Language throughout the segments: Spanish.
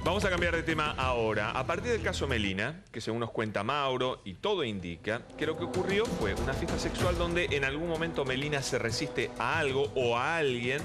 Vamos a cambiar de tema ahora. A partir del caso Melina, que según nos cuenta Mauro, y todo indica que lo que ocurrió fue una fiesta sexual donde en algún momento Melina se resiste a algo o a alguien,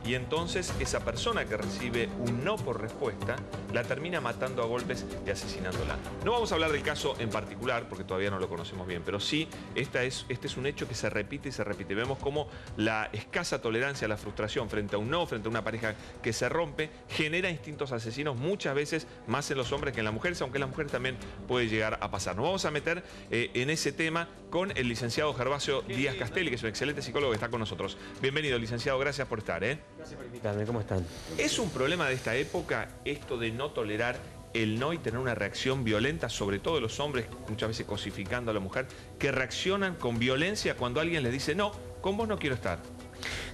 y entonces esa persona que recibe un no por respuesta la termina matando a golpes y asesinándola. No vamos a hablar del caso en particular porque todavía no lo conocemos bien, pero sí, este es un hecho que se repite y se repite. Vemos cómo la escasa tolerancia a la frustración frente a un no, frente a una pareja que se rompe, genera instintos asesinos muchas veces más en los hombres que en las mujeres, aunque en las mujeres también puede llegar a pasar. Nos vamos a meter en ese tema con el licenciado Gervasio Díaz Castelli, que es un excelente psicólogo que está con nosotros. Bienvenido, licenciado, gracias por estar. Gracias por invitarme, ¿cómo están? ¿Es un problema de esta época esto de no tolerar el no y tener una reacción violenta, sobre todo de los hombres, muchas veces cosificando a la mujer, que reaccionan con violencia cuando alguien les dice no, con vos no quiero estar?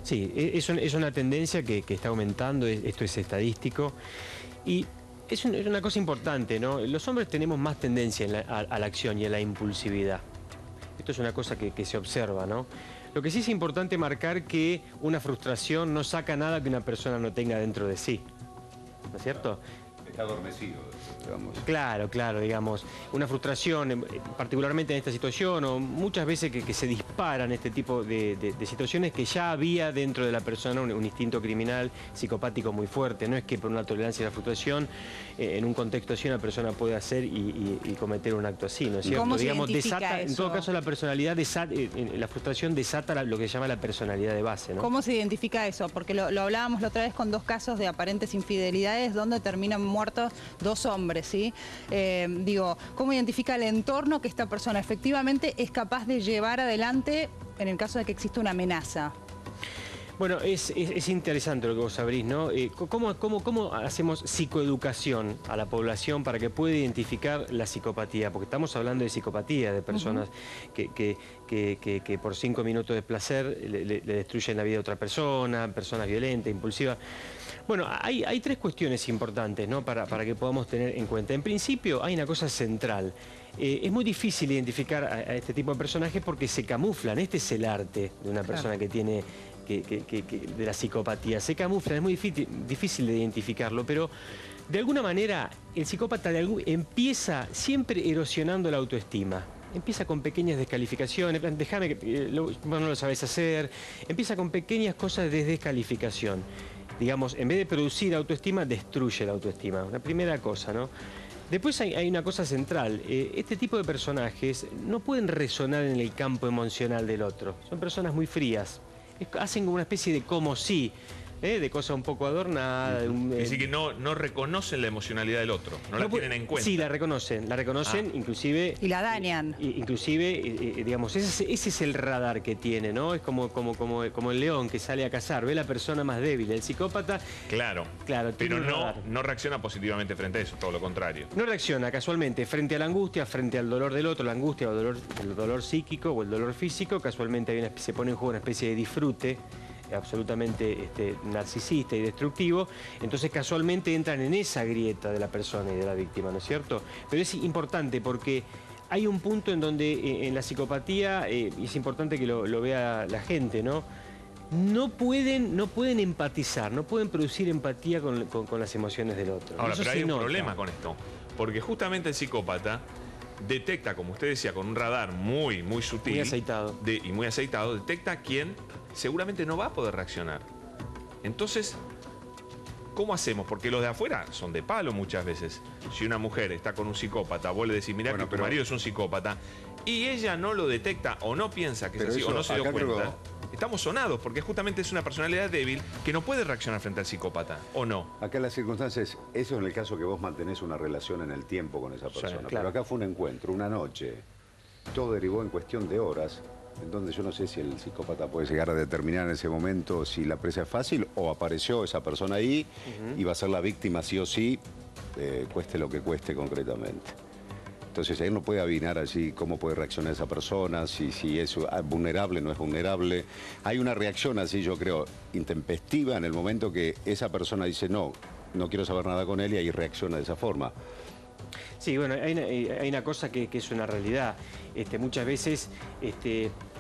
Sí, es una tendencia que está aumentando, esto es estadístico, y es una cosa importante, ¿no? Los hombres tenemos más tendencia a la acción y a la impulsividad. Esto es una cosa que se observa, ¿no? Lo que sí es importante marcar que una frustración no saca nada que una persona no tenga dentro de sí, ¿no es cierto? Está adormecido, digamos. Claro, digamos, una frustración, particularmente en esta situación, o muchas veces que se disparan este tipo de situaciones que ya había dentro de la persona un instinto criminal, psicopático muy fuerte. No es que por una tolerancia a la frustración, en un contexto así una persona puede hacer y cometer un acto así, ¿no es cierto? ¿Cómo se Digamos, identifica eso? en todo caso la personalidad la frustración desata lo que se llama la personalidad de base, ¿no? ¿Cómo se identifica eso? Porque lo hablábamos la otra vez con dos casos de aparentes infidelidades donde terminan muertos dos hombres, ¿sí? ¿Cómo identifica el entorno que esta persona efectivamente es capaz de llevar adelante en el caso de que exista una amenaza? Bueno, es interesante lo que vos abrís, ¿no? ¿Cómo hacemos psicoeducación a la población para que pueda identificar la psicopatía? Porque estamos hablando de psicopatía, de personas que por 5 minutos de placer le destruyen la vida a otra persona, personas violentas, impulsivas. Bueno, hay tres cuestiones importantes, ¿no? para que podamos tener en cuenta. En principio, hay una cosa central. Es muy difícil identificar a este tipo de personajes porque se camuflan. Este es el arte de una persona que tiene... de la psicopatía. Se camuflan, es muy difícil de identificarlo, pero de alguna manera el psicópata empieza siempre erosionando la autoestima. Empieza con pequeñas descalificaciones, déjame que vos no lo sabés hacer, empieza con pequeñas cosas de descalificación. Digamos, en vez de producir autoestima, destruye la autoestima. Una primera cosa, ¿no? Después hay una cosa central. Este tipo de personajes no pueden resonar en el campo emocional del otro. Son personas muy frías. Hacen como una especie de como sí, de cosa un poco adornada. Es decir, que no reconocen la emocionalidad del otro, no la tienen en cuenta. Sí, la reconocen, inclusive... Y la dañan. Inclusive, digamos, ese es el radar que tiene, ¿no? Es como el león que sale a cazar, ve la persona más débil, el psicópata... Claro, pero no reacciona positivamente frente a eso, todo lo contrario. No reacciona casualmente frente a la angustia, frente al dolor del otro, la angustia o el dolor psíquico o el dolor físico, casualmente se pone en juego una especie de disfrute absolutamente narcisista y destructivo, entonces casualmente entran en esa grieta de la persona y de la víctima, ¿no es cierto? Pero es importante porque hay un punto en donde en la psicopatía, y es importante que lo vea la gente, ¿no? No pueden empatizar, no pueden producir empatía con las emociones del otro. Ahora, eso pero hay un nota. problema con esto, porque justamente el psicópata detecta, como usted decía, con un radar muy sutil y muy aceitado, detecta a quien seguramente no va a poder reaccionar. Entonces, ¿cómo hacemos? Porque los de afuera son de palo muchas veces. Si una mujer está con un psicópata, vos le decís, mirá que tu marido es un psicópata, y ella no lo detecta o no piensa que es así o no se dio cuenta, estamos sonados, porque justamente es una personalidad débil que no puede reaccionar frente al psicópata, ¿o no? Acá las circunstancias, eso es en el caso que vos mantenés una relación en el tiempo con esa persona. Claro. Pero acá fue un encuentro, una noche. Todo derivó en cuestión de horas. Entonces yo no sé si el psicópata puede llegar a determinar en ese momento si la presa es fácil o apareció esa persona ahí y va a ser la víctima sí o sí, cueste lo que cueste concretamente. Entonces él no puede adivinar así cómo puede reaccionar esa persona, si es vulnerable o no es vulnerable. Hay una reacción así, yo creo, intempestiva en el momento que esa persona dice no quiero saber nada con él y ahí reacciona de esa forma. Sí, bueno, hay una cosa que es una realidad. Muchas veces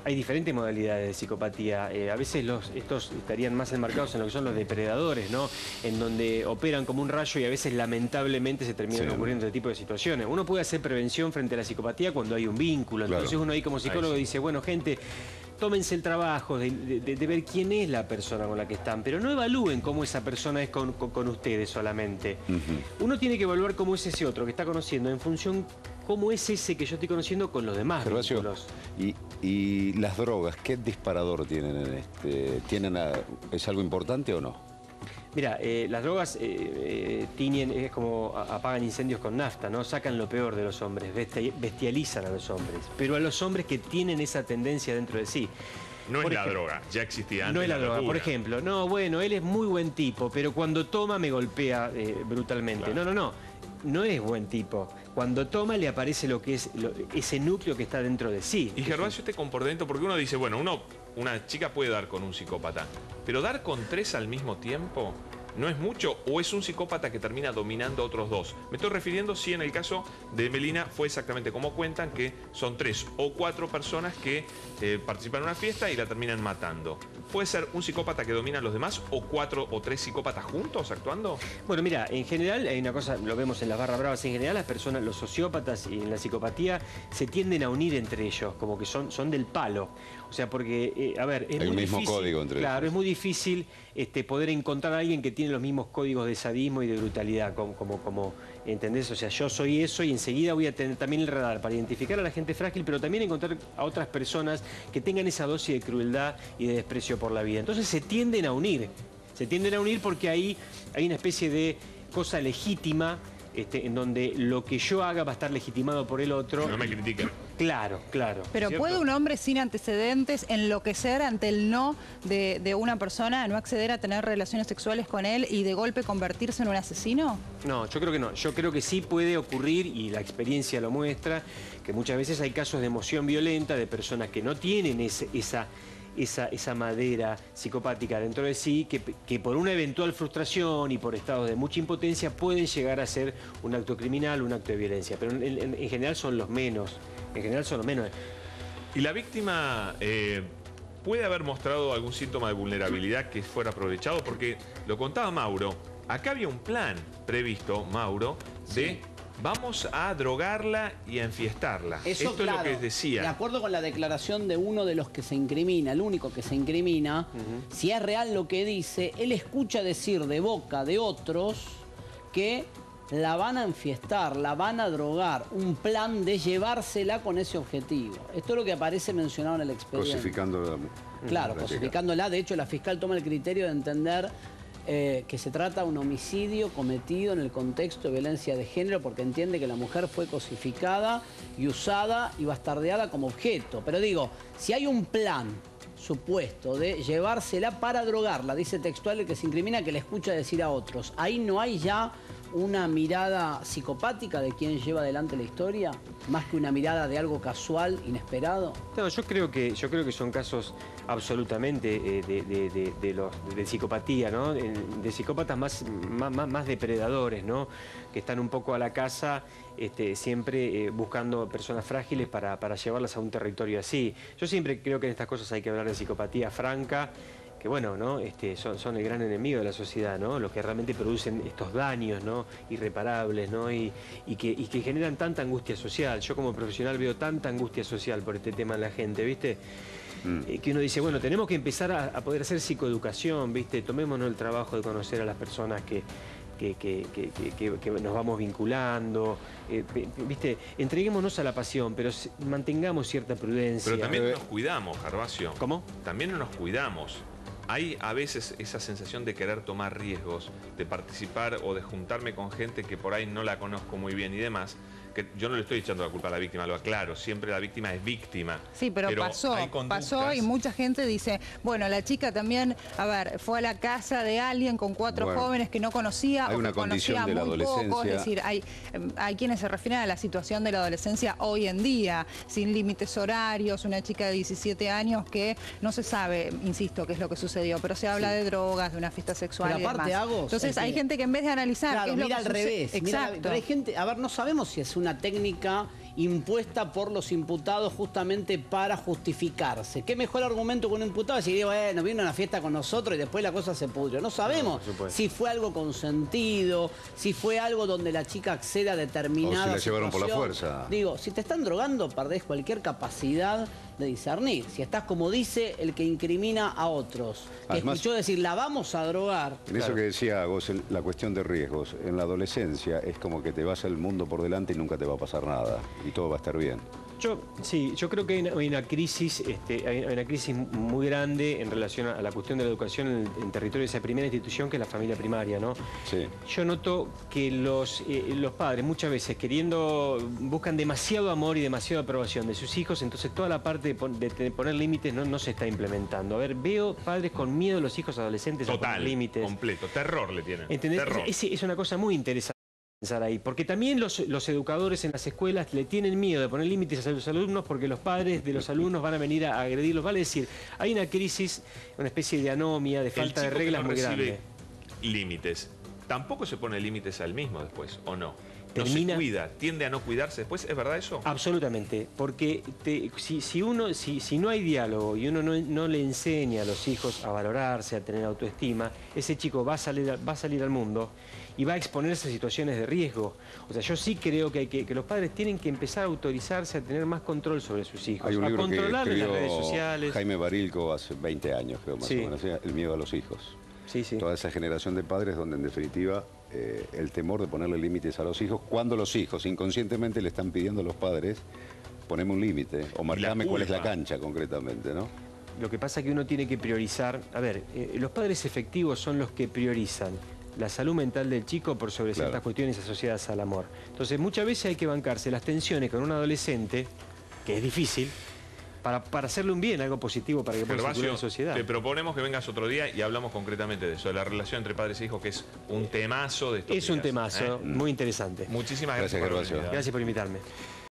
Hay diferentes modalidades de psicopatía. A veces estos estarían más enmarcados en lo que son los depredadores, ¿no? En donde operan como un rayo y a veces lamentablemente se terminan ocurriendo este tipo de situaciones. Uno puede hacer prevención frente a la psicopatía cuando hay un vínculo. Entonces uno ahí como psicólogo dice, bueno, gente, tómense el trabajo de ver quién es la persona con la que están, pero no evalúen cómo esa persona es con ustedes solamente. Uno tiene que evaluar cómo es ese otro que está conociendo en función cómo es ese que yo estoy conociendo con los demás vínculos. ¿Y las drogas, qué disparador tienen en ¿es algo importante o no? Mira, las drogas tiñen, es como apagan incendios con nafta, ¿no? Sacan lo peor de los hombres, bestializan a los hombres, pero a los hombres que tienen esa tendencia dentro de sí. No es la droga, ya existía antes. No es la droga, locura. por ejemplo. No, bueno, él es muy buen tipo, pero cuando toma me golpea brutalmente. Claro. No es buen tipo. Cuando toma le aparece lo que es ese núcleo que está dentro de sí. Y Gervasio, este comportamiento, porque uno dice, bueno, una chica puede dar con un psicópata, pero dar con 3 al mismo tiempo no es mucho, o es un psicópata que termina dominando a otros 2. Me estoy refiriendo si en el caso de Melina fue exactamente como cuentan, que son 3 o 4 personas que participan en una fiesta y la terminan matando. ¿Puede ser un psicópata que domina a los demás o 4 o 3 psicópatas juntos actuando? Bueno, mira, en general hay una cosa, lo vemos en las barras bravas, en general las personas, los sociópatas y en la psicopatía se tienden a unir entre ellos, como que son del palo. O sea, porque, a ver, es hay muy un mismo difícil, código entre claro, ellos. es muy difícil poder encontrar a alguien que tiene los mismos códigos de sadismo y de brutalidad, como ¿entendés? O sea, yo soy eso y enseguida voy a tener también el radar para identificar a la gente frágil, pero también encontrar a otras personas que tengan esa dosis de crueldad y de desprecio por la vida. Entonces se tienden a unir porque ahí hay una especie de cosa legítima en donde lo que yo haga va a estar legitimado por el otro. No me critiquen. Claro, claro. Pero ¿cierto? ¿puede un hombre sin antecedentes enloquecer ante el no de una persona, no acceder a tener relaciones sexuales con él y de golpe convertirse en un asesino? No, yo creo que no. Yo creo que sí puede ocurrir, y la experiencia lo muestra, que muchas veces hay casos de emoción violenta de personas que no tienen esa madera psicopática dentro de sí, que por una eventual frustración y por estados de mucha impotencia pueden llegar a ser un acto criminal, un acto de violencia. Pero en general son los menos. En general son los menos. ¿Y la víctima puede haber mostrado algún síntoma de vulnerabilidad que fuera aprovechado? Porque lo contaba Mauro, acá había un plan previsto, Mauro, de vamos a drogarla y a enfiestarla. Eso, esto claro, es lo que decía. De acuerdo con la declaración de uno de los que se incrimina, el único que se incrimina, si es real lo que dice, él escucha decir de boca de otros que la van a enfiestar, la van a drogar, un plan de llevársela con ese objetivo. Esto es lo que aparece mencionado en el expediente. Cosificando Claro, la cosificándola. De hecho, la fiscal toma el criterio de entender que se trata de un homicidio cometido en el contexto de violencia de género porque entiende que la mujer fue cosificada y usada y bastardeada como objeto. Pero digo, si hay un plan supuesto de llevársela para drogarla, dice textual el que se incrimina que le escucha decir a otros, ahí no hay ya una mirada psicopática de quien lleva adelante la historia, más que una mirada de algo casual, inesperado. No, yo creo que son casos absolutamente de psicopatía, ¿no? De psicópatas más depredadores, ¿no? Que están un poco a la caza, siempre buscando personas frágiles para llevarlas a un territorio así. Yo siempre creo que en estas cosas hay que hablar de psicopatía franca, que bueno, ¿no? Son el gran enemigo de la sociedad, ¿no? Los que realmente producen estos daños, ¿no? Irreparables, ¿no? Y que generan tanta angustia social. Yo como profesional veo tanta angustia social por este tema en la gente, ¿viste? Que uno dice, bueno, tenemos que empezar a poder hacer psicoeducación, ¿viste? Tomémonos el trabajo de conocer a las personas que nos vamos vinculando, ¿viste? Entreguémonos a la pasión, pero mantengamos cierta prudencia. Pero también nos cuidamos, Gervasio. ¿Cómo? También no nos cuidamos. Hay a veces esa sensación de querer tomar riesgos, de participar o de juntarme con gente que por ahí no la conozco muy bien y demás, que yo no le estoy echando la culpa a la víctima, lo aclaro, siempre la víctima es víctima. Sí, pero pasó y mucha gente dice, bueno, la chica también, a ver, fue a la casa de alguien con 4 jóvenes que no conocía hay o una que conocía condición de la muy poco, adolescencia. es decir, hay quienes se refieren a la situación de la adolescencia hoy en día, sin límites horarios, una chica de 17 años que no se sabe, insisto, qué es lo que sucedió, pero se habla de drogas, de una fiesta sexual pero y aparte, demás. Agos, entonces hay gente que en vez de analizar claro, qué es lo mira que al revés. Exacto. Pero hay gente, a ver, no sabemos si es una técnica impuesta por los imputados justamente para justificarse. ¿Qué mejor argumento que un imputado? Si bueno, vino a una fiesta con nosotros y después la cosa se pudrió. No sabemos si fue algo consentido, si fue algo donde la chica accede a determinada o si la llevaron por la situación. fuerza. Digo, si te están drogando, perdés cualquier capacidad de discernir. Si estás, como dice el que incrimina a otros, que Además, escuchó decir, la vamos a drogar. En eso que decía vos, la cuestión de riesgos, en la adolescencia es como que te vas al mundo por delante y nunca te va a pasar nada, y todo va a estar bien. Yo creo que hay una crisis, hay una crisis muy grande en relación a la cuestión de la educación en territorio de esa primera institución que es la familia primaria, ¿no? Sí. Yo noto que los padres muchas veces buscan demasiado amor y demasiada aprobación de sus hijos, entonces toda la parte de poner límites no se está implementando. A ver, veo padres con miedo a los hijos adolescentes a poner límites. Completo, terror le tienen. ¿Entendés? Terror. Es una cosa muy interesante pensar ahí, porque también los educadores en las escuelas le tienen miedo de poner límites a los alumnos porque los padres de los alumnos van a venir a agredirlos. Vale decir, hay una crisis, una especie de anomia, de falta de reglas muy grande. Límites. Tampoco se pone límites al mismo después, ¿o no? No Termina... se cuida, tiende a no cuidarse después, ¿es verdad eso? Absolutamente, porque si no hay diálogo y uno no le enseña a los hijos a valorarse, a tener autoestima, ese chico va a salir al mundo y va a exponerse a situaciones de riesgo. O sea, yo sí creo que los padres tienen que empezar a autorizarse, a tener más control sobre sus hijos, Hay un a libro controlar que en las escribió redes sociales. Jaime Barilco hace 20 años, creo, más o menos, El miedo a los hijos. Sí, sí. Toda esa generación de padres donde en definitiva el temor de ponerle límites a los hijos, cuando los hijos inconscientemente le están pidiendo a los padres, poneme un límite o marcame cuál es la cancha concretamente, ¿no? Lo que pasa es que uno tiene que priorizar. A ver, los padres efectivos son los que priorizan la salud mental del chico por sobre ciertas cuestiones asociadas al amor. Entonces muchas veces hay que bancarse las tensiones con un adolescente, que es difícil, para hacerle un bien, algo positivo para que pueda circular en la sociedad. Te proponemos que vengas otro día y hablamos concretamente de eso, de la relación entre padres e hijos, que es un temazo de estos días. Es un temazo, muy interesante. Muchísimas gracias por Gervasio. Gracias por invitarme.